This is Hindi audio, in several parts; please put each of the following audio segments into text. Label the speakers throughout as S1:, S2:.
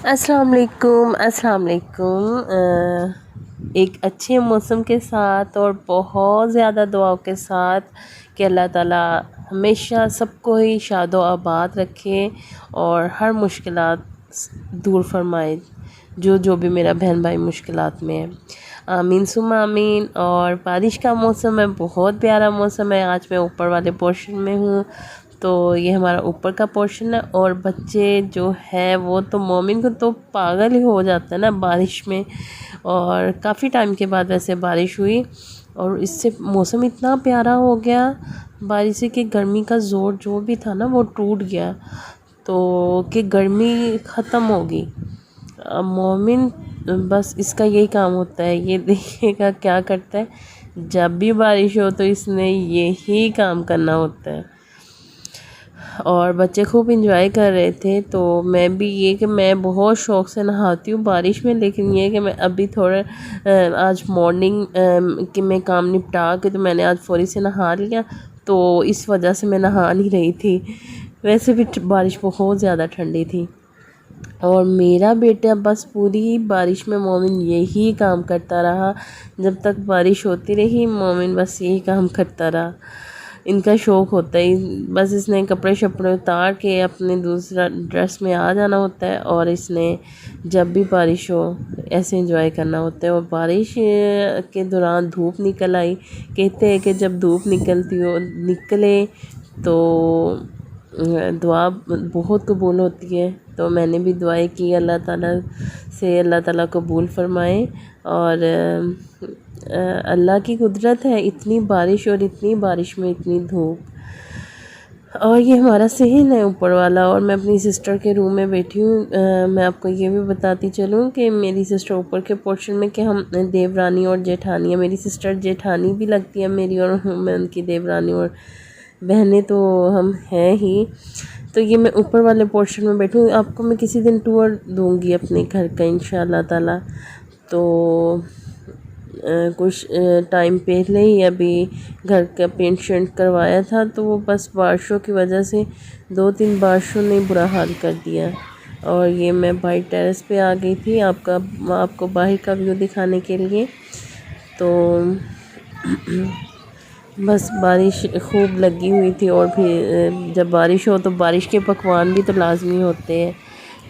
S1: अस्सलाम वालेकुम। एक अच्छे मौसम के साथ और बहुत ज़्यादा दुआओं के साथ कि अल्लाह ताला हमेशा सबको ही शादो आबाद रखे और हर मुश्किलात दूर फरमाए, जो जो भी मेरा बहन भाई मुश्किलात में है। आमीन सुम्मा आमीन। और बारिश का मौसम है, बहुत प्यारा मौसम है। आज मैं ऊपर वाले पोर्शन में हूँ, तो ये हमारा ऊपर का पोर्शन है। और बच्चे जो है वो तो मोमिन को तो पागल ही हो जाता है ना बारिश में। और काफ़ी टाइम के बाद वैसे बारिश हुई और इससे मौसम इतना प्यारा हो गया बारिश से कि गर्मी का ज़ोर जो भी था ना वो टूट गया, तो कि गर्मी ख़त्म होगी। मोमिन बस इसका यही काम होता है, ये देखिएगा क्या करता है। जब भी बारिश हो तो इसने यही काम करना होता है। और बच्चे खूब इंजॉय कर रहे थे, तो मैं भी ये कि मैं बहुत शौक़ से नहाती हूँ बारिश में, लेकिन ये कि मैं अभी थोड़ा आज मॉर्निंग कि मैं काम निपटा के तो मैंने आज फ़ौरी से नहा लिया, तो इस वजह से मैं नहा नहीं रही थी। वैसे भी बारिश बहुत ज़्यादा ठंडी थी। और मेरा बेटा बस पूरी बारिश में मोमिन यही काम करता रहा। जब तक बारिश होती रही मोमिन बस यही काम करता रहा। इनका शौक़ होता है, बस इसने कपड़े शपड़े उतार के अपने दूसरा ड्रेस में आ जाना होता है और इसने जब भी बारिश हो ऐसे एंजॉय करना होता है। और बारिश के दौरान धूप निकल आई, कहते हैं कि जब धूप निकले तो दुआ बहुत कबूल होती है। तो मैंने भी दुआएं की अल्लाह ताला से, अल्लाह ताला कबूल फरमाए। और अल्लाह की कुदरत है, इतनी बारिश और इतनी बारिश में इतनी धूप। और ये हमारा सहन है ऊपर वाला। और मैं अपनी सिस्टर के रूम में बैठी हूँ। मैं आपको ये भी बताती चलूँ कि मेरी सिस्टर ऊपर के पोर्शन में, कि हम देवरानी और जेठानी है। मेरी सिस्टर जेठानी भी लगती है मेरी, और मैं उनकी देवरानी, और बहनें तो हम हैं ही। तो ये मैं ऊपर वाले पोर्शन में बैठी हूँ। आपको मैं किसी दिन टूर दूँगी अपने घर का इंशाल्लाह ताला। तो कुछ टाइम पहले ही अभी घर का पेंट शेंट करवाया था, तो वो बस बारिशों की वजह से 2-3 बारिशों ने बुरा हाल कर दिया। और ये मैं बाहर टेरेस पे आ गई थी आपको बाहर का व्यू दिखाने के लिए। तो बस बारिश खूब लगी हुई थी। और फिर जब बारिश हो तो बारिश के पकवान भी तो लाजमी होते हैं।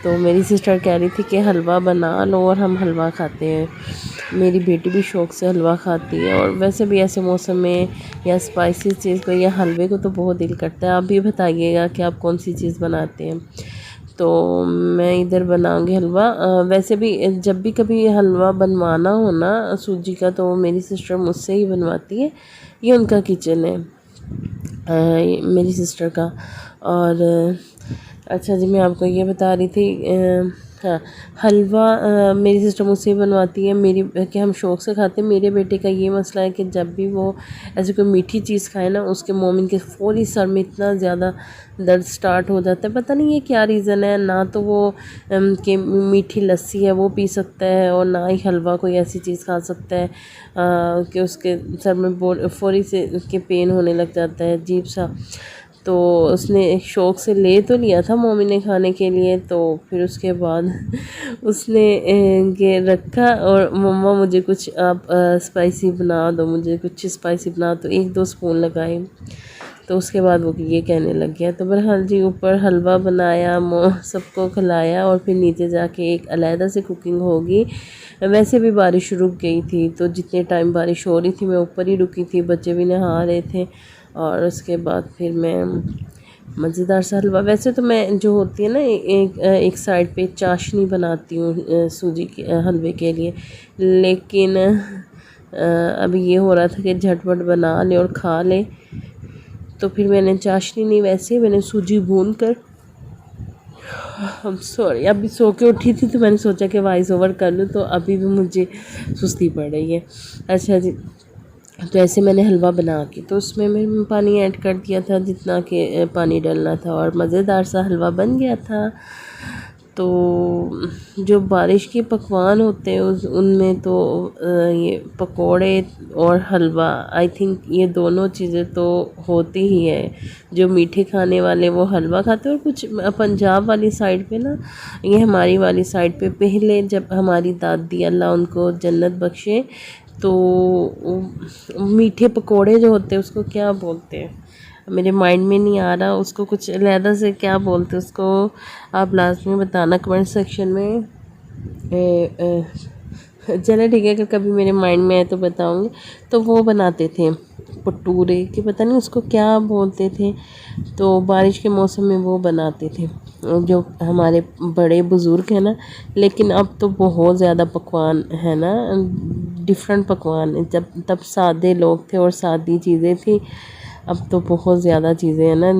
S1: तो मेरी सिस्टर कह रही थी कि हलवा बना लो, और हम हलवा खाते हैं। मेरी बेटी भी शौक़ से हलवा खाती है। और वैसे भी ऐसे मौसम में या स्पाइसी चीज़ को या हलवे को तो बहुत दिल करता है। आप भी बताइएगा कि आप कौन सी चीज़ बनाते हैं। तो मैं इधर बनाऊंगी हलवा। वैसे भी जब भी कभी हलवा बनवाना हो ना सूजी का, तो मेरी सिस्टर मुझसे ही बनवाती है। ये उनका किचन है, मेरी सिस्टर का। और अच्छा जी, मैं आपको ये बता रही थी, हाँ, हलवा मेरी सिस्टर मुझसे ही बनवाती है। मेरी कि हम शौक़ से खाते हैं। मेरे बेटे का ये मसला है कि जब भी वो ऐसे कोई मीठी चीज़ खाए ना, उसके मोमिन के फ़ौरी सर में इतना ज़्यादा दर्द स्टार्ट हो जाता है। पता नहीं ये क्या रीज़न है। ना तो वो कि मीठी लस्सी है वो पी सकता है, और ना ही हलवा कोई ऐसी चीज़ खा सकता है कि उसके सर में फ़ौरी से उसके पेन होने लग जाता है अजीब सा। तो उसने शौक़ से ले तो लिया था मोमिन ने खाने के लिए, तो फिर उसके बाद उसने ये रखा, और मम्मा मुझे कुछ आप स्पाइसी बना दो, मुझे कुछ स्पाइसी बना। तो 1-2 स्पून लगाए, तो उसके बाद वो ये कहने लग गया। तो बहरहाल जी, ऊपर हलवा बनाया, सबको खिलाया, और फिर नीचे जाके एक अलहदा से कुकिंग होगी। वैसे भी बारिश रुक गई थी, तो जितने टाइम बारिश हो रही थी मैं ऊपर ही रुकी थी, बच्चे भी नहा रहे थे। और उसके बाद फिर मैं मज़ेदार सा हलवा, वैसे तो मैं जो होती है ना एक साइड पे चाशनी बनाती हूँ सूजी के हलवे के लिए, लेकिन अभी ये हो रहा था कि झटपट बना ले और खा ले। तो फिर मैंने चाशनी नहीं, वैसे मैंने सूजी भून कर, सॉरी, अभी सो के उठी थी तो मैंने सोचा कि वॉइस ओवर कर लूँ, तो अभी भी मुझे सुस्ती पड़ रही है। अच्छा जी, तो ऐसे मैंने हलवा बना के, तो उसमें मैंने पानी ऐड कर दिया था जितना कि पानी डालना था, और मज़ेदार सा हलवा बन गया था। तो जो बारिश के पकवान होते हैं उनमें तो ये पकोड़े और हलवा, आई थिंक ये दोनों चीज़ें तो होती ही है। जो मीठे खाने वाले वो हलवा खाते हैं, और कुछ पंजाब वाली साइड पे ना, ये हमारी वाली साइड पे पहले जब हमारी दादी, अल्लाह उनको जन्नत बख्शे, तो मीठे पकोड़े जो होते हैं उसको क्या बोलते हैं, मेरे माइंड में नहीं आ रहा, उसको कुछ अलहदा से क्या बोलते हैं उसको, आप लास्ट में बताना कमेंट सेक्शन में। चलो ठीक है, अगर कभी मेरे माइंड में आए तो बताऊंगी। तो वो बनाते थे पटूरे के, पता नहीं उसको क्या बोलते थे, तो बारिश के मौसम में वो बनाते थे जो हमारे बड़े बुज़ुर्ग हैं ना। लेकिन अब तो बहुत ज़्यादा पकवान है ना, डिफरेंट पकवान, जब तब सादे लोग थे और सादी चीज़ें थी, अब तो बहुत ज़्यादा चीज़ें हैं ना।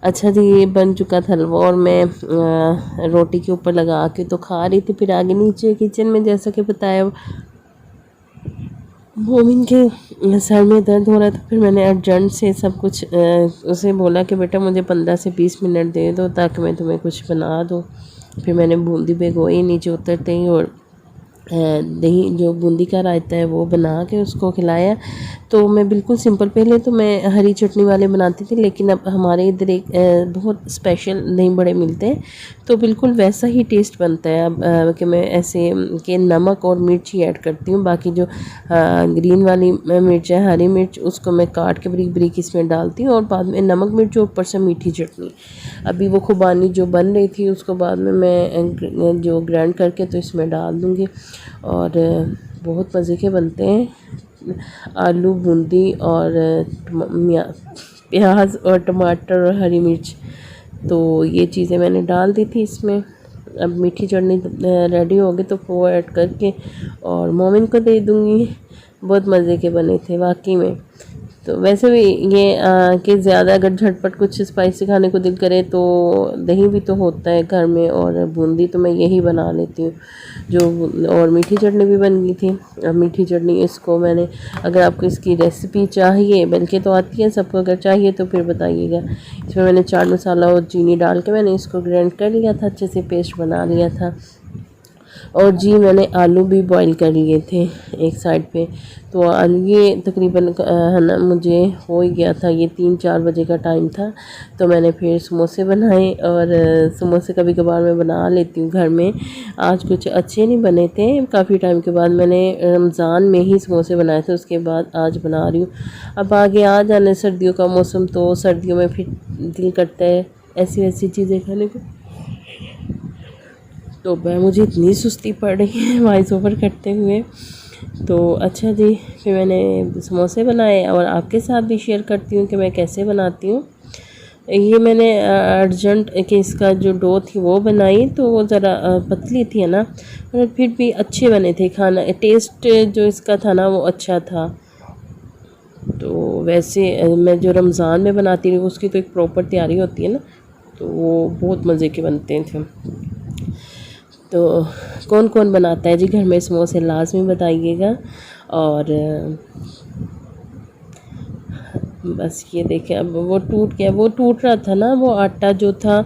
S1: अच्छा जी, ये बन चुका था हलवा, और मैं रोटी के ऊपर लगा के तो खा रही थी। फिर आगे नीचे किचन में, जैसा कि बताया, मोमिन के सर में दर्द हो रहा था। फिर मैंने अर्जेंट से सब कुछ उसे बोला कि बेटा मुझे 15 से 20 मिनट दे दो ताकि मैं तुम्हें कुछ बना दूँ। फिर मैंने बूंदी भिगोई नीचे उतरते ही, और दही जो बूंदी का रायता है वो बना के उसको खिलाया। तो मैं बिल्कुल सिंपल, पहले तो मैं हरी चटनी वाले बनाती थी, लेकिन अब हमारे इधर एक बहुत स्पेशल दही बड़े मिलते हैं, तो बिल्कुल वैसा ही टेस्ट बनता है अब कि मैं ऐसे कि नमक और मिर्च ही ऐड करती हूँ। बाकी जो ग्रीन वाली मिर्च है, हरी मिर्च, उसको मैं काट के बरीक बरीक इसमें डालती हूँ, और बाद में नमक मिर्च, ऊपर से मीठी चटनी। अभी वो खुबानी जो बन रही थी उसको बाद में मैं जो ग्राइंड करके तो इसमें डाल दूँगी, और बहुत मज़े के बनते हैं। आलू बूंदी और प्याज और टमाटर और हरी मिर्च, तो ये चीज़ें मैंने डाल दी थी इसमें। अब मीठी चटनी रेडी हो गई तो वो ऐड करके और मोमिन को दे दूँगी। बहुत मज़े के बने थे वाकई में। तो वैसे भी ये कि ज़्यादा अगर झटपट कुछ स्पाइसी खाने को दिल करे तो दही भी तो होता है घर में, और बूंदी तो मैं यही बना लेती हूँ जो। और मीठी चटनी भी बन गई थी। अब मीठी चटनी इसको मैंने, अगर आपको इसकी रेसिपी चाहिए, बल्कि तो आती है सबको, अगर चाहिए तो फिर बताइएगा। इसमें मैंने चाट मसाला और चीनी डाल के मैंने इसको ग्राइंड कर लिया था, अच्छे से पेस्ट बना लिया था। और जी मैंने आलू भी बॉईल कर लिए थे एक साइड पे। तो आलू ये तकरीबन है ना, मुझे हो ही गया था, ये 3-4 बजे का टाइम था। तो मैंने फिर समोसे बनाए, और समोसे कभी कभार मैं बना लेती हूँ घर में। आज कुछ अच्छे नहीं बने थे, काफ़ी टाइम के बाद मैंने रमज़ान में ही समोसे बनाए थे, उसके बाद आज बना रही हूँ। अब आगे आ जाने सर्दियों का मौसम, तो सर्दियों में फिर दिल करता है ऐसी वैसी चीज़ें खाने को। तो मुझे इतनी सुस्ती पड़ रही है वॉइस ओवर करते हुए। तो अच्छा जी, फिर मैंने समोसे बनाए और आपके साथ भी शेयर करती हूँ कि मैं कैसे बनाती हूँ। ये मैंने अर्जेंट कि इसका जो डो थी वो बनाई, तो वो ज़रा पतली थी है ना, पर फिर भी अच्छे बने थे। खाना टेस्ट जो इसका था ना वो अच्छा था। तो वैसे मैं जो रमज़ान में बनाती हूँ उसकी तो एक प्रॉपर तैयारी होती है ना, तो वो बहुत मज़े के बनते थे। तो कौन कौन बनाता है जी घर में समोसे, लाजमी बताइएगा। और बस ये देखें, अब वो टूट गया, वो टूट रहा था ना, वो आटा जो था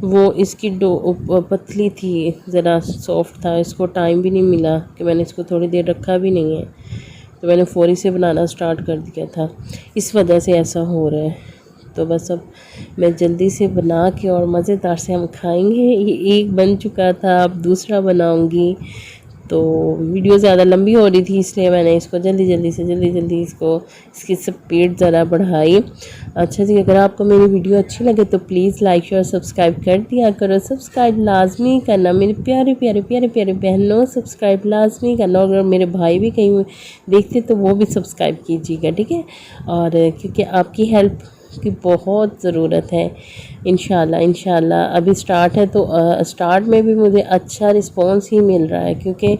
S1: वो इसकी डो पतली थी, ज़रा सॉफ्ट था। इसको टाइम भी नहीं मिला कि मैंने इसको थोड़ी देर रखा भी नहीं है, तो मैंने फ़ौरी से बनाना स्टार्ट कर दिया था, इस वजह से ऐसा हो रहा है। तो बस अब मैं जल्दी से बना के और मज़ेदार से हम खाएंगे। ये एक बन चुका था, अब दूसरा बनाऊंगी। तो वीडियो ज़्यादा लंबी हो रही थी, इसलिए मैंने इसको जल्दी इसकी स्पीड ज़रा बढ़ाई। अच्छा जी, अगर आपको मेरी वीडियो अच्छी लगे तो प्लीज़ लाइक शेयर सब्सक्राइब कर दिया करो। सब्सक्राइब लाजमी करना मेरे प्यारे प्यारे प्यारे प्यारे बहनों, सब्सक्राइब लाजमी करना। और अगर मेरे भाई भी कहीं देखते तो वो भी सब्सक्राइब कीजिएगा, ठीक है। और क्योंकि आपकी हेल्प की बहुत ज़रूरत है। इंशाल्लाह अभी स्टार्ट है, तो स्टार्ट में भी मुझे अच्छा रिस्पांस ही मिल रहा है, क्योंकि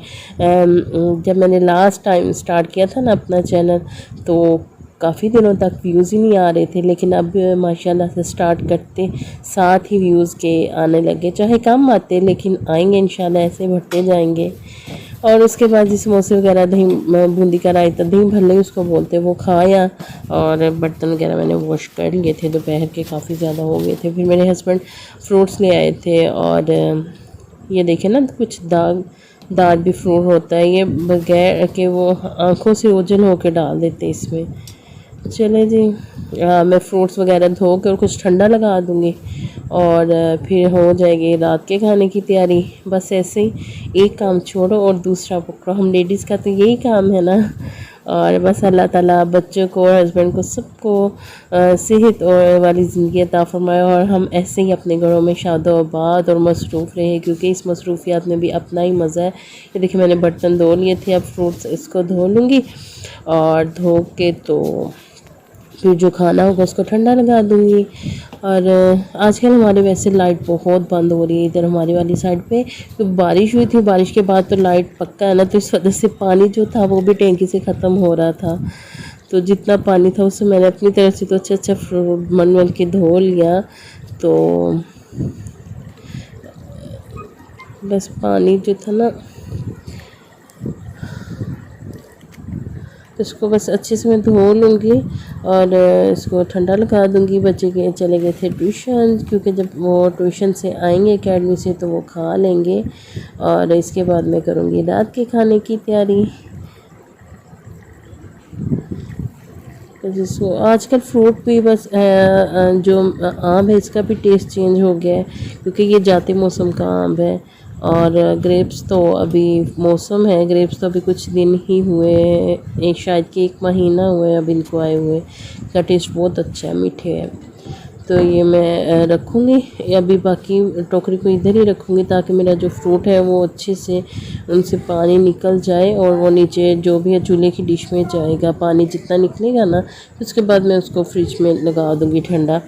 S1: जब मैंने लास्ट टाइम स्टार्ट किया था ना अपना चैनल, तो काफ़ी दिनों तक व्यूज़ ही नहीं आ रहे थे। लेकिन अब माशाल्लाह से स्टार्ट करते साथ ही व्यूज़ के आने लगे, चाहे कम आते लेकिन आएंगे इंशाल्लाह, ऐसे बढ़ते जाएंगे। और उसके बाद जी समोसे वगैरह दही बूंदी का रायता दही भल्ले उसको बोलते हैं वो खाया। और बर्तन वगैरह मैंने वॉश कर लिए थे, दोपहर के काफ़ी ज़्यादा हो गए थे। फिर मेरे हस्बैंड फ्रूट्स ले आए थे और ये देखें ना कुछ दाग दाग भी फ्रूट होता है, ये बगैर कि वो आँखों से ओझल होकर डाल देते इसमें। चले जी मैं फ्रूट्स वगैरह धो कर कुछ ठंडा लगा दूँगी और फिर हो जाएगी रात के खाने की तैयारी। बस ऐसे ही एक काम छोड़ो और दूसरा पकड़ो, हम लेडीज़ का तो यही काम है ना। और बस अल्लाह ताला बच्चों को और हस्बैंड को सबको सेहत और वाली ज़िंदगी अता फरमाए और हम ऐसे ही अपने घरों में शादोआबाद और मसरूफ़ रहे, क्योंकि इस मसरूफियात में भी अपना ही मज़ा है। ये देखिए मैंने बर्तन धो लिए थे, अब फ्रूट्स इसको धो लूँगी और धो के तो फिर जो खाना होगा उसको ठंडा लगा दूँगी। और आजकल हमारे वैसे लाइट बहुत बंद हो रही है इधर हमारी वाली साइड पे, तो बारिश हुई थी, बारिश के बाद तो लाइट पक्का है ना, तो इस वजह से पानी जो था वो भी टैंकी से ख़त्म हो रहा था। तो जितना पानी था उससे मैंने अपनी तरफ से तो अच्छा फ्रूट मन के धो लिया। तो बस पानी जो था ना तो इसको बस अच्छे से मैं धो लूँगी और इसको ठंडा लगा दूँगी। बच्चे के चले गए थे ट्यूशन, क्योंकि जब वो ट्यूशन से आएंगे एकेडमी से तो वो खा लेंगे और इसके बाद मैं करूँगी रात के खाने की तैयारी। तो जिसको आजकल फ्रूट भी बस जो आम है इसका भी टेस्ट चेंज हो गया है, क्योंकि ये जाते मौसम का आम है। और ग्रेप्स तो अभी मौसम है, ग्रेप्स तो अभी कुछ दिन ही हुए, एक शायद कि 1 महीना हुआ है अभी इनको आए हुए। इसका टेस्ट बहुत अच्छा है, मीठे है। तो ये मैं रखूँगी अभी, बाकी टोकरी को इधर ही रखूँगी ताकि मेरा जो फ्रूट है वो अच्छे से उनसे पानी निकल जाए और वो नीचे जो भी है चूल्हे की डिश में जाएगा। पानी जितना निकलेगा ना उसके बाद मैं उसको फ्रिज में लगा दूँगी ठंडा।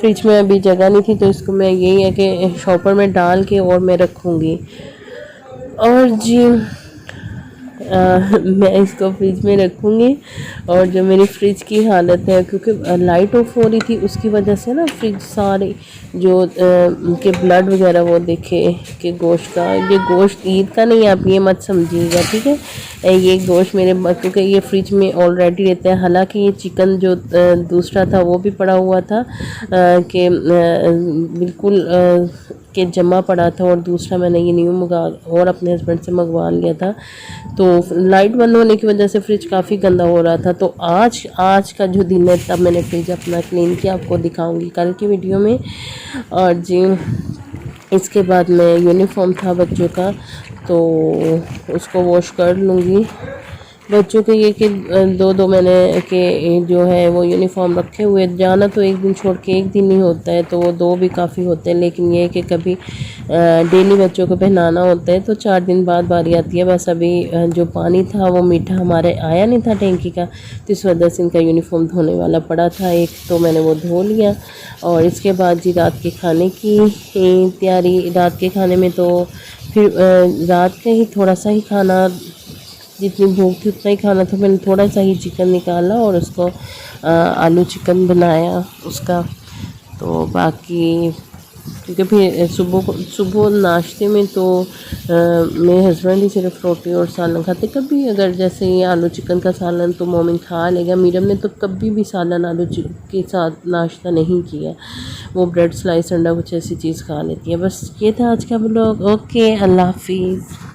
S1: फ्रिज में अभी जगह नहीं थी तो इसको मैं यही है कि शॉपर में डाल के और मैं रखूँगी। और जी मैं इसको फ्रिज में रखूँगी। और जो मेरी फ्रिज की हालत है, क्योंकि लाइट ऑफ हो रही थी उसकी वजह से ना फ्रिज सारे जो उनके ब्लड वगैरह वो देखे कि गोश्त का, ये गोश्त ईद का नहीं, आप ये मत समझिएगा ठीक है। ये गोश्त मेरे क्योंकि ये फ्रिज में ऑलरेडी रहता है। हालांकि ये चिकन जो दूसरा था वो भी पड़ा हुआ था कि बिल्कुल के जमा पड़ा था, और दूसरा मैंने ये न्यू मंगा और अपने हस्बैंड से मंगवा लिया था। तो लाइट बंद होने की वजह से फ्रिज काफ़ी गंदा हो रहा था। तो आज का जो दिन है तब मैंने फ्रिज अपना क्लीन किया, आपको दिखाऊंगी कल की वीडियो में। और जी इसके बाद मैं यूनिफॉर्म था बच्चों का तो उसको वॉश कर लूँगी। बच्चों के ये कि दो मैंने के जो है वो यूनिफॉर्म रखे हुए, जाना तो एक दिन छोड़ के एक दिन ही होता है, तो वो 2 भी काफ़ी होते हैं। लेकिन ये कि कभी डेली बच्चों को पहनाना होता है तो 4 दिन बाद बारी आती है। बस अभी जो पानी था वो मीठा हमारे आया नहीं था टैंकी का, तो इस वजह से इनका यूनिफॉर्म धोने वाला पड़ा था एक, तो मैंने वो धो लिया। और इसके बाद जी रात के खाने की तैयारी। रात के खाने में तो फिर रात का ही थोड़ा सा ही खाना, जितनी भूख थी उतना ही खाना था। मैंने थोड़ा सा ही चिकन निकाला और उसको आलू चिकन बनाया उसका। तो बाकी क्योंकि फिर सुबह नाश्ते में तो मेरे हस्बैंड ही सिर्फ रोटी और सालन खाते। कभी अगर जैसे ये आलू चिकन का सालन तो मोमिन खा लेगा, मीरम ने तो कभी भी सालन आलू के साथ नाश्ता नहीं किया, वो ब्रेड स्लाइस अंडा कुछ ऐसी चीज़ खा लेती है। बस ये था आज का ब्लॉग। ओके, अल्लाह हाफिज़।